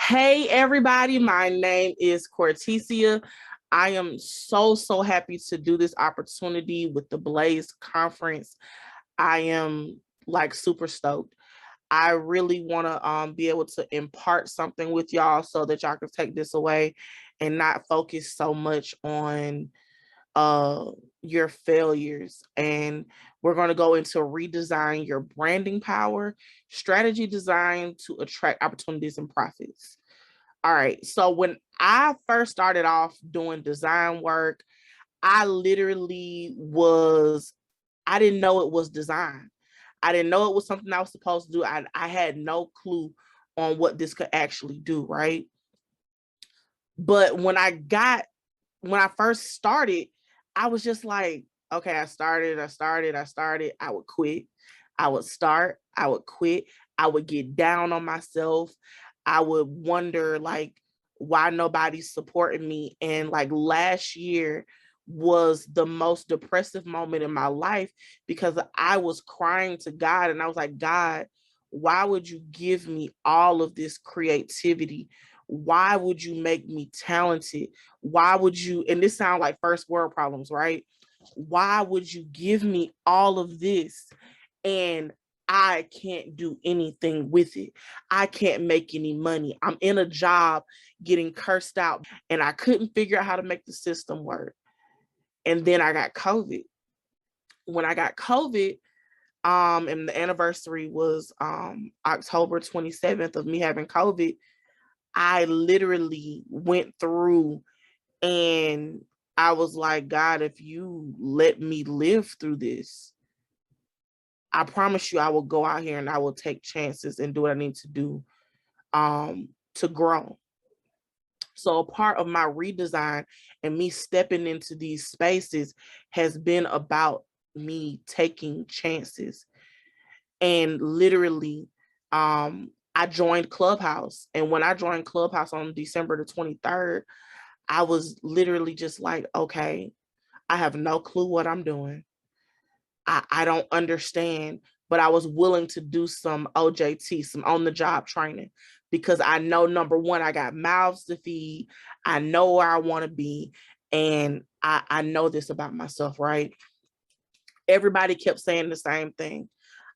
Hey everybody, my name is Cortesia. I am so happy to do this opportunity with the Blaze conference. I am like super stoked. I really want to be able to impart something with y'all so that y'all can take this away and not focus so much on uh your failures. And we're going to go into redesign your branding power, strategy design to attract opportunities and profits. All right. So when I first started off doing design work, I literally was, I didn't know it was design. I didn't know it was something I was supposed to do. I had no clue on what this could actually do, right? But when I first started, I was just like, okay, I started. I would quit. I would start, I would quit. I would get down on myself. I would wonder like why nobody's supporting me. And like last year was the most depressive moment in my life because I was crying to God and I was like, God, why would you give me all of this creativity? Why would you make me talented? Why would you, and this sounds like first world problems, right? Why would you give me all of this and I can't do anything with it? I can't make any money. I'm in a job getting cursed out and I couldn't figure out how to make the system work. And then I got COVID. When I got COVID, and the anniversary was October 27th of me having COVID, I literally went through and I was like, God, if you let me live through this, I promise you I will go out here and I will take chances and do what I need to do to grow. So a part of my redesign and me stepping into these spaces has been about me taking chances. And literally, I joined Clubhouse. And when I joined Clubhouse on December the 23rd, I was literally just like, okay, I have no clue what I'm doing. I don't understand, but I was willing to do some OJT, some on the job training, because I know number one, I got mouths to feed. I know where I want to be. And I know this about myself, right? Everybody kept saying the same thing.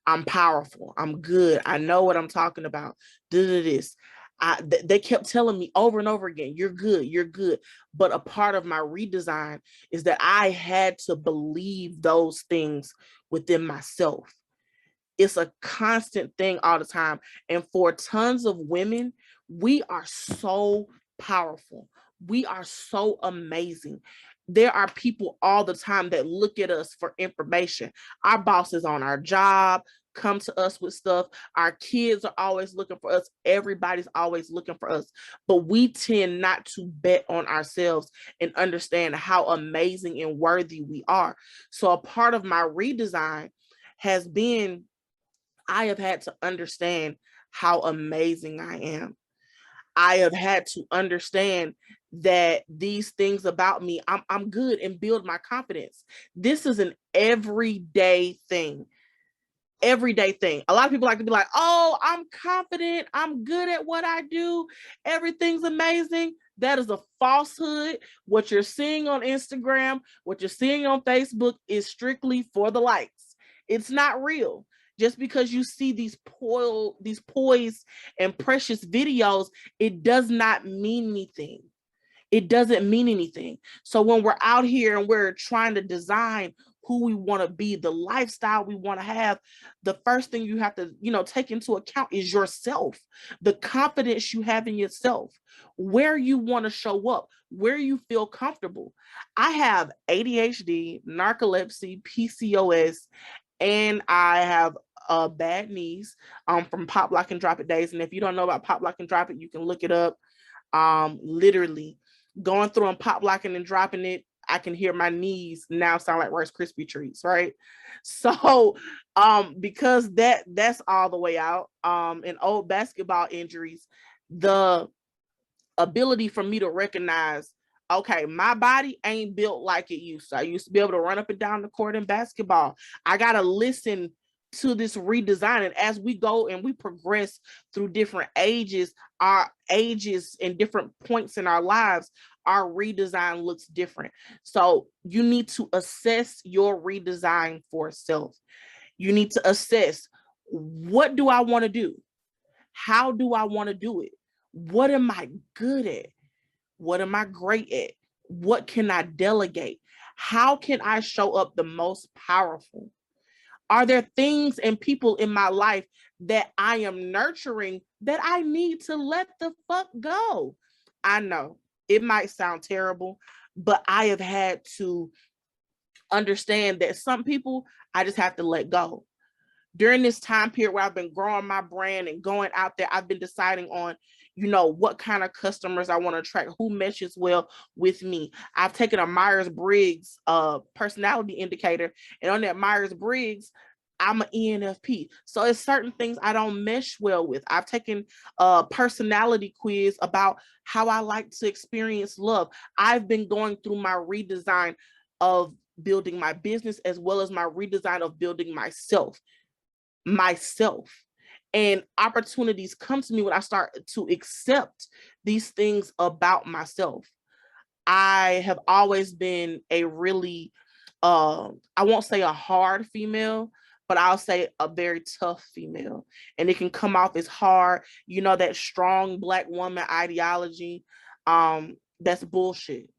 I'm powerful. I'm good. I know what I'm talking about. Do this. They kept telling me over and over again, you're good, you're good. But a part of my redesign is that I had to believe those things within myself. It's a constant thing all the time. And for tons of women, we are so powerful. We are so amazing. There are people all the time that look at us for information. Our bosses on our job come to us with stuff. Our kids are always looking for us. Everybody's always looking for us. But we tend not to bet on ourselves and understand how amazing and worthy we are. So a part of my redesign has been I have had to understand how amazing I am. I have had to understand that these things about me, I'm good, and build my confidence. This is an everyday thing. Everyday thing. A lot of people like to be like, oh, I'm confident. I'm good at what I do. Everything's amazing. That is a falsehood. What you're seeing on Instagram, what you're seeing on Facebook is strictly for the likes. It's not real. Just because you see these poised and precious videos, it does not mean anything. It doesn't mean anything. So when we're out here and we're trying to design who we want to be, the lifestyle we want to have, the first thing you have to, take into account is yourself, the confidence you have in yourself, where you want to show up, where you feel comfortable. I have ADHD, narcolepsy, PCOS, and I have bad knees from pop, lock, and drop it days. And if you don't know about pop, lock, and drop it, you can look it up. Literally going through and pop, locking, and dropping it, I can hear my knees now sound like Rice Krispie treats, right? So because that's all the way out. And old basketball injuries, the ability for me to recognize, okay, my body ain't built like it used to. I used to be able to run up and down the court in basketball. I gotta listen to this redesign. And as we go and we progress through different ages, our ages and different points in our lives, our redesign looks different. So you need to assess your redesign for self. You need to assess, what do I want to do? How do I want to do it? What am I good at? What am I great at? What can I delegate? How can I show up the most powerful? Are there things and people in my life that I am nurturing that I need to let the fuck go? I know it might sound terrible, but I have had to understand that some people I just have to let go. During this time period where I've been growing my brand and going out there, I've been deciding on, what kind of customers I want to attract, who meshes well with me. I've taken a Myers-Briggs personality indicator, and on that Myers-Briggs, I'm an ENFP. So it's certain things I don't mesh well with. I've taken a personality quiz about how I like to experience love. I've been going through my redesign of building my business as well as my redesign of building myself. And opportunities come to me when I start to accept these things about myself. I have always been a really I won't say a hard female, but I'll say a very tough female. And it can come off as hard, that strong Black woman ideology. That's bullshit.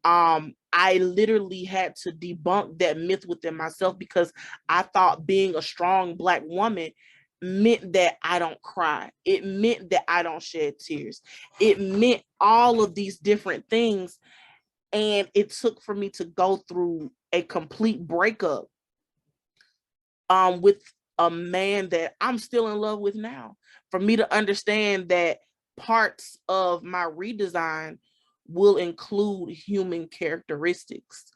I literally had to debunk that myth within myself, because I thought being a strong Black woman meant that I don't cry. It meant that I don't shed tears. It meant all of these different things. And it took for me to go through a complete breakup with a man that I'm still in love with now, for me to understand that parts of my redesign will include human characteristics.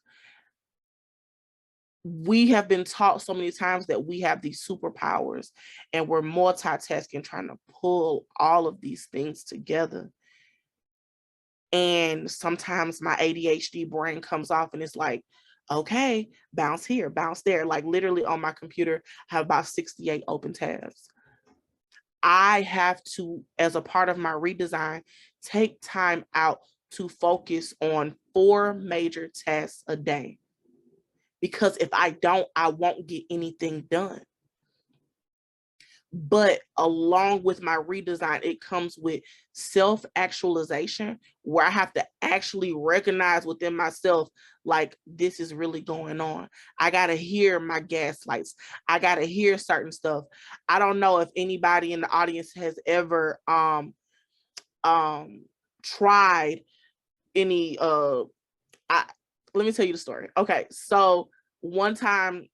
We have been taught so many times that we have these superpowers and we're multitasking, trying to pull all of these things together. And sometimes my ADHD brain comes off and it's like, okay, bounce here, bounce there. Like literally on my computer, I have about 68 open tabs. I have to, as a part of my redesign, take time out to focus on 4 major tasks a day. Because if I don't, I won't get anything done. But along with my redesign, it comes with self-actualization, where I have to actually recognize within myself, like, this is really going on. I got to hear my gaslights. I got to hear certain stuff. I don't know if anybody in the audience has ever tried any let me tell you the story. Okay, so one time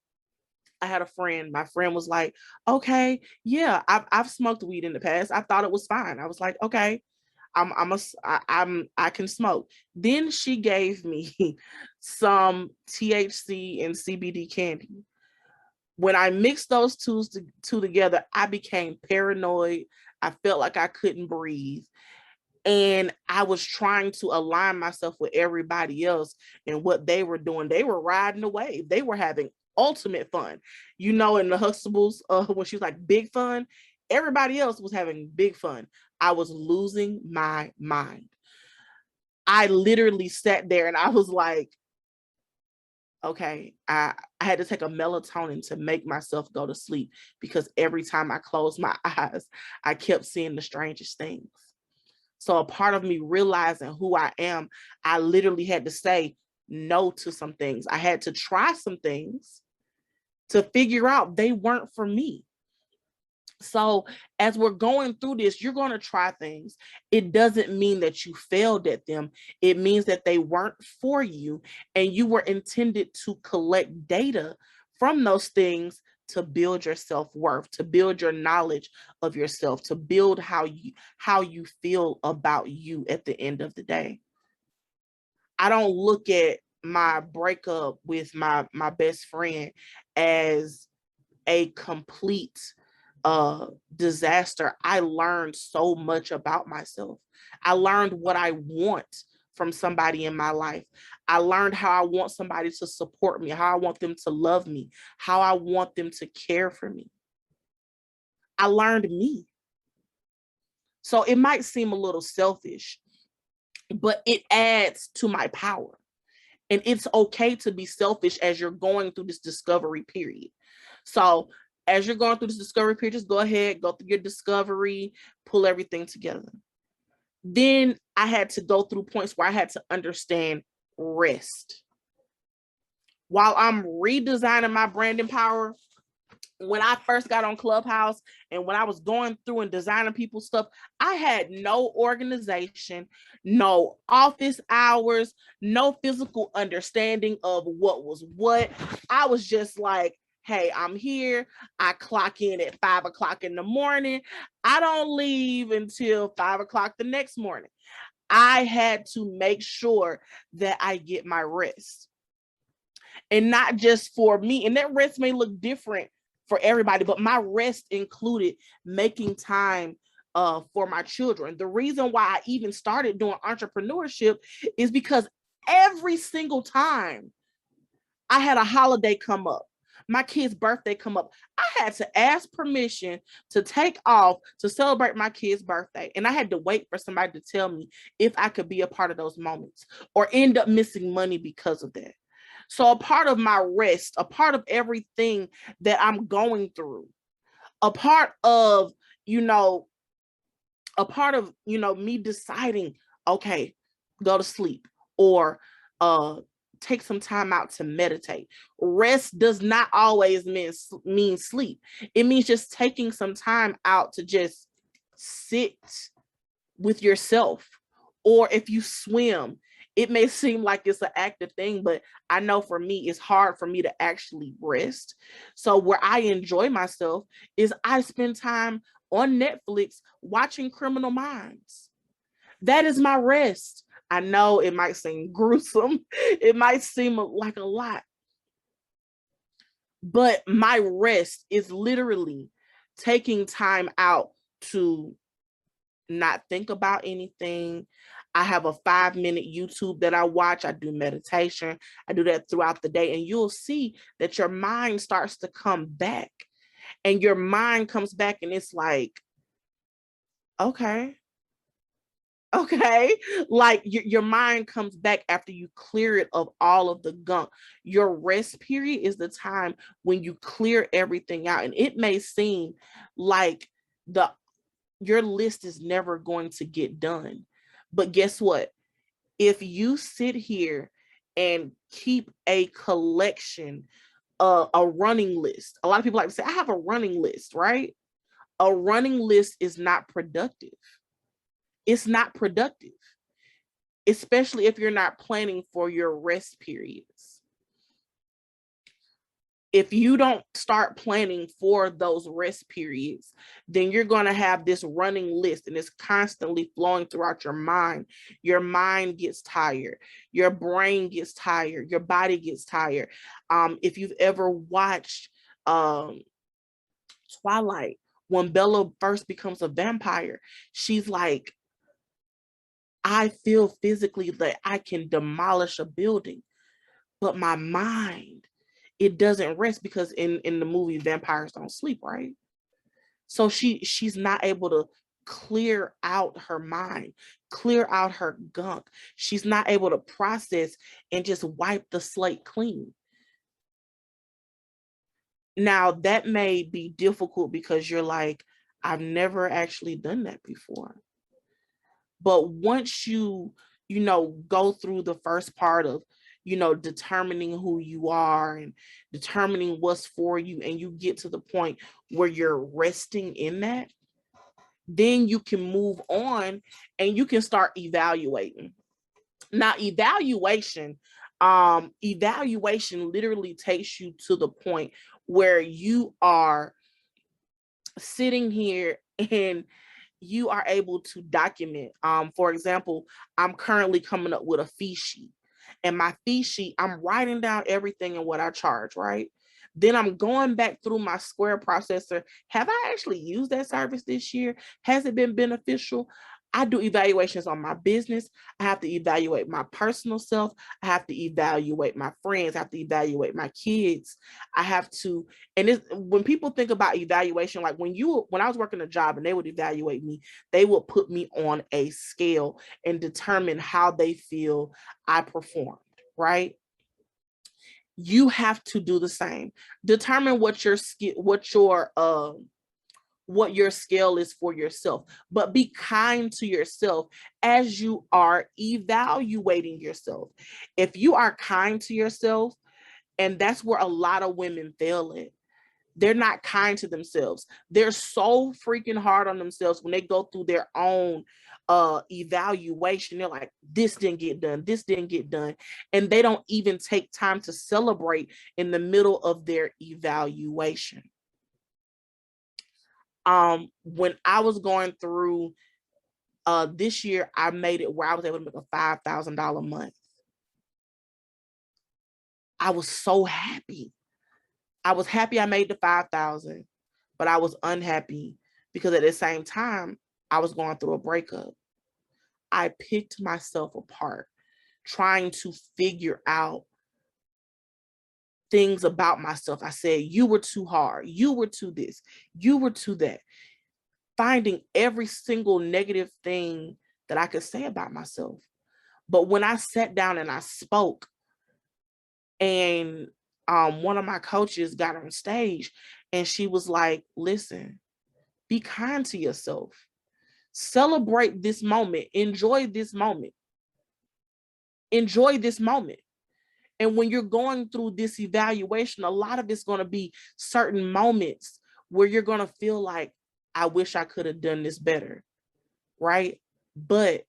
I had a friend. My friend was like, "Okay, yeah, I've smoked weed in the past. I thought it was fine." I was like, "Okay, I can smoke." Then she gave me some THC and CBD candy. When I mixed those two together, I became paranoid. I felt like I couldn't breathe. And I was trying to align myself with everybody else and what they were doing. They were riding the wave. They were having ultimate fun. In the Huxtables, when she was like big fun, everybody else was having big fun. I was losing my mind. I literally sat there and I was like, okay, I had to take a melatonin to make myself go to sleep, because every time I closed my eyes, I kept seeing the strangest things. So a part of me realizing who I am, I literally had to say no to some things. I had to try some things to figure out they weren't for me. So as we're going through this, you're going to try things. It doesn't mean that you failed at them. It means that they weren't for you, and you were intended to collect data from those things to build your self-worth, to build your knowledge of yourself, to build how you feel about you at the end of the day. I don't look at my breakup with my best friend as a complete disaster. I learned so much about myself. I learned what I want from somebody in my life. I learned how I want somebody to support me, how I want them to love me, how I want them to care for me. I learned me. So it might seem a little selfish, but it adds to my power. And it's okay to be selfish as you're going through this discovery period. So as you're going through this discovery period, just go ahead, go through your discovery, pull everything together. Then I had to go through points where I had to understand rest. While I'm redesigning my branding power, when I first got on Clubhouse and when I was going through and designing people's stuff, I had no organization, no office hours, no physical understanding of what was what. I was just like, hey, I'm here. I clock in at 5 o'clock in the morning. I don't leave until 5 o'clock the next morning. I had to make sure that I get my rest. And not just for me. And that rest may look different for everybody, but my rest included making time for my children. The reason why I even started doing entrepreneurship is because every single time I had a holiday come up, my kid's birthday come up, I had to ask permission to take off to celebrate my kid's birthday. And I had to wait for somebody to tell me if I could be a part of those moments or end up missing money because of that. So a part of my rest, a part of everything that I'm going through, a part of, me deciding, okay, go to sleep or take some time out to meditate. Rest does not always mean sleep. It means just taking some time out to just sit with yourself. Or if you swim, it may seem like it's an active thing, but I know for me, it's hard for me to actually rest. So where I enjoy myself is I spend time on Netflix watching Criminal Minds. That is my rest. I know it might seem gruesome. It might seem like a lot. But my rest is literally taking time out to not think about anything. I have a 5-minute YouTube that I watch. I do meditation. I do that throughout the day. And you'll see that your mind starts to come back. And your mind comes back and it's like, okay. Like your mind comes back after you clear it of all of the gunk. Your rest period is the time when you clear everything out. And it may seem like your list is never going to get done. But guess what? If you sit here and keep a collection, a running list, a lot of people like to say, I have a running list, right? A running list is not productive. It's not productive, especially if you're not planning for your rest periods. If you don't start planning for those rest periods, then you're going to have this running list and it's constantly flowing throughout your mind. Your mind gets tired. Your brain gets tired. Your body gets tired. If you've ever watched Twilight, when Bella first becomes a vampire, she's like, I feel physically that I can demolish a building, but my mind, it doesn't rest because in the movie, vampires don't sleep, right? So she's not able to clear out her mind, clear out her gunk. She's not able to process and just wipe the slate clean. Now, that may be difficult because you're like, I've never actually done that before. But once you go through the first part of, determining who you are and determining what's for you, and you get to the point where you're resting in that, then you can move on and you can start evaluating. Now, evaluation literally takes you to the point where you are sitting here and you are able to document. For example, I'm currently coming up with a fee sheet. And my fee sheet, I'm writing down everything and what I charge, right? Then I'm going back through my Square processor. Have I actually used that service this year? Has it been beneficial? I do evaluations on my business. I have to evaluate my personal self. I have to evaluate my friends. I have to evaluate my kids. I have to, and it's, when people think about evaluation, like when I was working a job and they would evaluate me, they would put me on a scale and determine how they feel I performed, right? You have to do the same. Determine what your scale is for yourself, but be kind to yourself as you are evaluating yourself. If you are kind to yourself, and that's where a lot of women fail at, they're not kind to themselves. They're so freaking hard on themselves when they go through their own evaluation. They're like, this didn't get done, this didn't get done, and they don't even take time to celebrate in the middle of their evaluation. When I was going through this year, I made it where I was able to make a $5,000 month. I was so happy. I was happy I made the 5,000, but I was unhappy because at the same time, I was going through a breakup. I picked myself apart, trying to figure out things about myself. I said, you were too hard. You were too this. You were too that. Finding every single negative thing that I could say about myself. But when I sat down and I spoke, and one of my coaches got on stage and she was like, listen, be kind to yourself. Celebrate this moment. Enjoy this moment. Enjoy this moment. And when you're going through this evaluation, a lot of it's going to be certain moments where you're going to feel like, I wish I could have done this better, right? But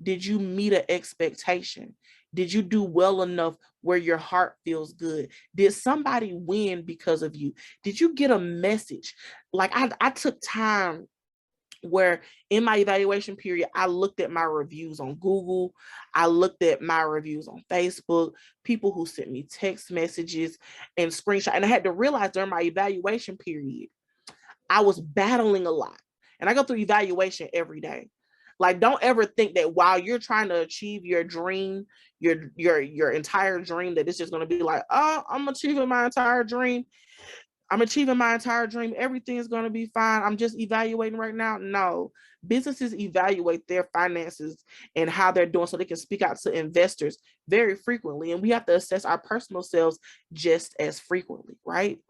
did you meet an expectation? Did you do well enough where your heart feels good? Did somebody win because of you? Did you get a message? Like I took time where in my evaluation period, I looked at my reviews on Google. I looked at my reviews on Facebook, people who sent me text messages and screenshot. And I had to realize during my evaluation period, I was battling a lot. And I go through evaluation every day. Like, don't ever think that while you're trying to achieve your dream, your entire dream, that it's just going to be like, oh, I'm achieving my entire dream. I'm achieving my entire dream. Everything is going to be fine. I'm just evaluating right now. No, businesses evaluate their finances and how they're doing so they can speak out to investors very frequently. And we have to assess our personal selves just as frequently, right?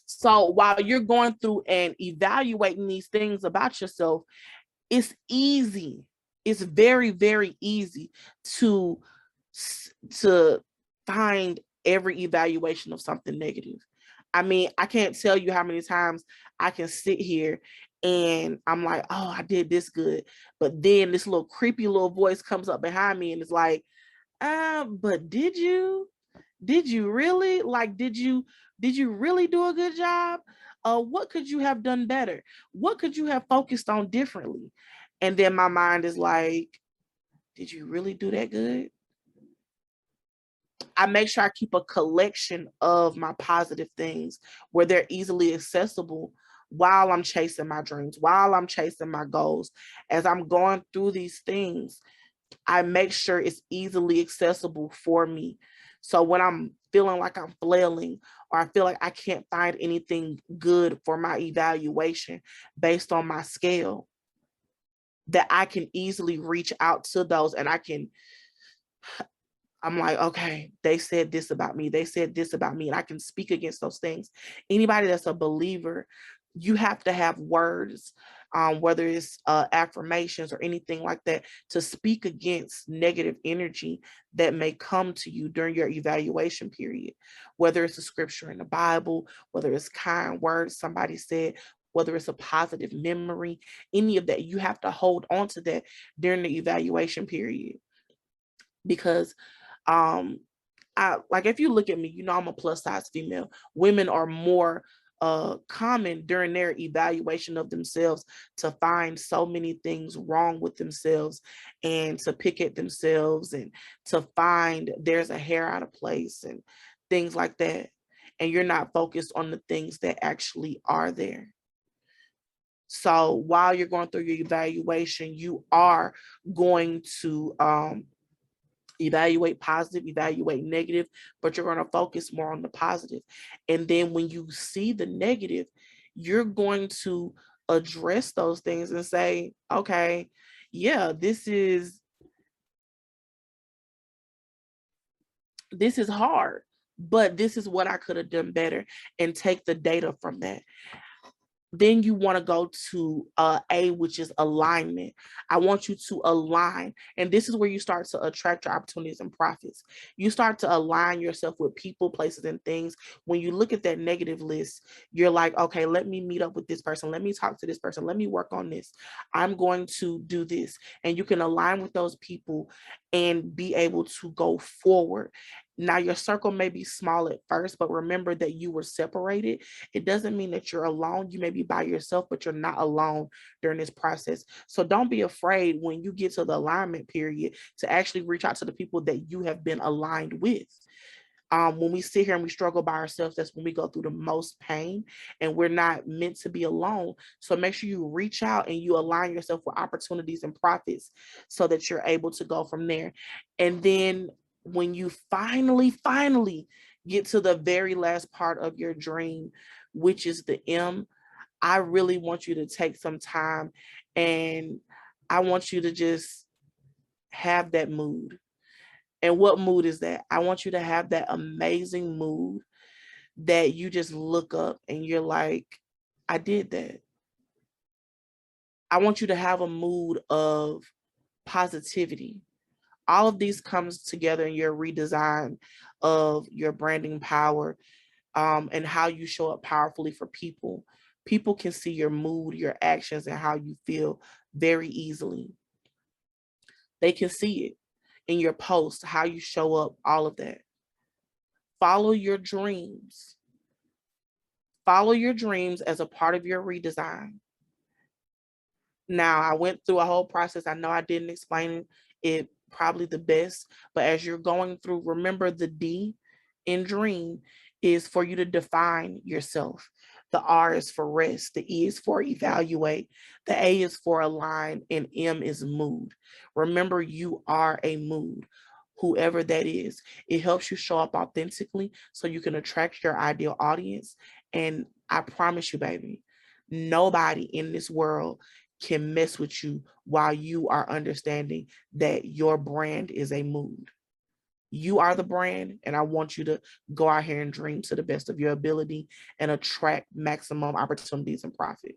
So while you're going through and evaluating these things about yourself, it's easy. It's very, very easy to find every evaluation of something negative. I mean, I can't tell you how many times I can sit here and I'm like, oh, I did this good. But then this little creepy little voice comes up behind me and it's like, but did you? Did you really? Like, did you really do a good job? What could you have done better? What could you have focused on differently? And then my mind is like, did you really do that good? I make sure I keep a collection of my positive things where they're easily accessible while I'm chasing my dreams, while I'm chasing my goals. As I'm going through these things, I make sure it's easily accessible for me. So when I'm feeling like I'm flailing or I feel like I can't find anything good for my evaluation based on my scale, that I can easily reach out to those and I'm like, okay, they said this about me. They said this about me. And I can speak against those things. Anybody that's a believer, you have to have words, whether it's affirmations or anything like that, to speak against negative energy that may come to you during your evaluation period, whether it's a scripture in the Bible, whether it's kind words somebody said, whether it's a positive memory, any of that, you have to hold on to that during the evaluation period. Because like if you look at me, you know, I'm a plus size female. Women are more common during their evaluation of themselves to find so many things wrong with themselves and to pick at themselves and to find there's a hair out of place and things like that. And you're not focused on the things that actually are there. So while you're going through your evaluation, you are going to evaluate positive, evaluate negative, but you're going to focus more on the positive. And then when you see the negative, you're going to address those things and say, okay, yeah, this is hard, but this is what I could have done better, and take the data from that. Then you want to go to A, which is alignment. I want you to align. And this is where you start to attract your opportunities and profits. You start to align yourself with people, places, and things. When you look at that negative list, you're like, okay, let me meet up with this person. Let me talk to this person. Let me work on this. I'm going to do this. And you can align with those people and be able to go forward. Now, your circle may be small at first, but remember that you were separated. It doesn't mean that you're alone. You may be by yourself, but you're not alone during this process. So don't be afraid when you get to the alignment period to actually reach out to the people that you have been aligned with. When we sit here and we struggle by ourselves, that's when we go through the most pain, and we're not meant to be alone. So make sure you reach out and you align yourself with opportunities and profits so that you're able to go from there. And then when you finally get to the very last part of your dream, which is the M, I really want you to take some time, and I want you to just have that mood. And what mood is that? I want you to have that amazing mood that you just look up and you're like, I did that. I want you to have a mood of positivity. All of these comes together in your redesign of your branding power, and how you show up powerfully for people. People can see your mood, your actions, and how you feel very easily. They can see it in your posts, how you show up, all of that. Follow your dreams. Follow your dreams as a part of your redesign. Now, I went through a whole process. I know I didn't explain it probably the best, but as you're going through, remember the D in dream is for you to define yourself. The R is for rest. The E is for evaluate. The A is for align, and M is mood. Remember, you are a mood, whoever that is. It helps you show up authentically so you can attract your ideal audience. And I promise you, baby, nobody in this world can mess with you while you are understanding that your brand is a mood. You are the brand, and I want you to go out here and dream to the best of your ability and attract maximum opportunities and profit.